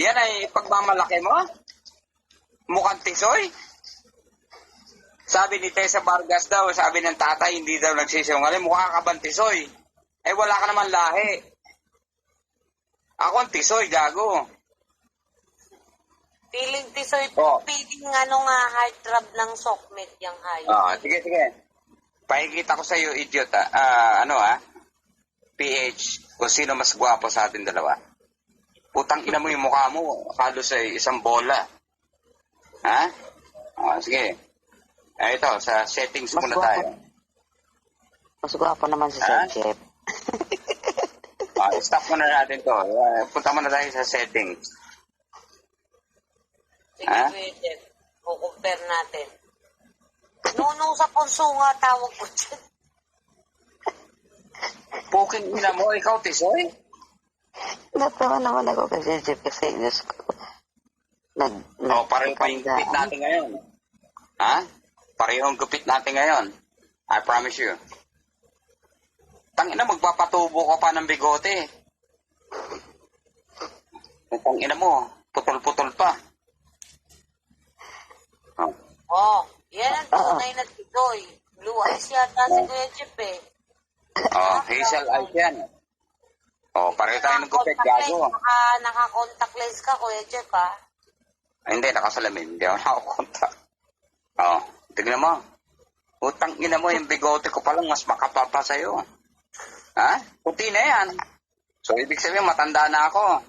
Yan ay pagmamalaki mo? Mukhang tisoy? Sabi ni Tessa Vargas daw, sabi ng tatay, hindi daw nagsisinungaling, mukha ka bang tisoy? Eh, wala ka naman lahi. Ako ang tisoy, gago. Feeling tisoy, Oh. feeling heartthrob ng sokmet yung hayop. Sige. Pakikita ko sa iyo, idiot, PH, kung sino mas gwapo sa atin dalawa. Putang ina mo yung mukha mo, halos ay isang bola. Ha? Sige. Ito, sa settings muna tayo. Mas gwapo naman si Chef. Stop muna natin to. Punta muna tayo sa settings. Sige, pwede. Kukumpare natin. Nunong sa punso nga tawag ko dyan. Puking ina mo, ikaw, tisoy? Natawa naman ako kasi Chef kasi Diyos ko. Pareho pa yung gupit natin ngayon. Ha? Pareho yung gupit natin ngayon. I promise you. Tangina, magpapatubo ka pa ng bigote. Tangina mo, putol-putol pa. Yan ang tunay na tisoy. Blue eyes yata si Kuya Chip eh. Hazel eyes yan. Pareho tayo ng gupit, gago. Naka-contact lens ka, Kuya Chip, ha? Hindi, nakasalamin. Hindi ako nakakontak. Tignan mo. Utang ina mo, yung bigote ko palang mas makapapa sa'yo. Ha? Puti na yan. So, ibig sabihin, matanda na ako.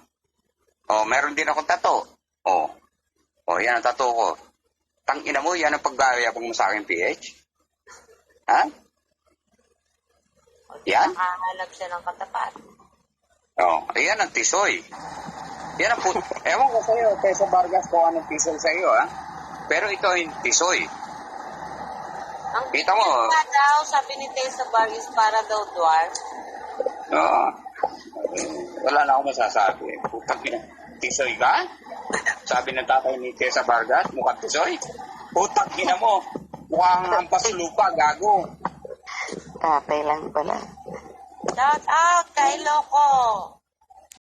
Meron din akong tato. Yan ang tato ko. Tang ina mo, yan ang paggayabang mo sa akin, PH. Ha? Yan? Nakahalap siya ng katapat. Ayan ang tisoy. Yan ang ewan ko sa'yo, Tessa Vargas, kung anong tisoy sa'yo, ha? Pero ito yung tisoy. Ang Kita mo. nga daw, sabi ni Tessa Vargas, para daw dwarf. Wala na akong masasabi. Putang ina. Tisoy ka? Sabi ng tatay ni Tessa Vargas, mukhang tisoy. Putang ina mo. Mukhang hampas lupa, gago. Tatay lang pala. Shout out kay Loco.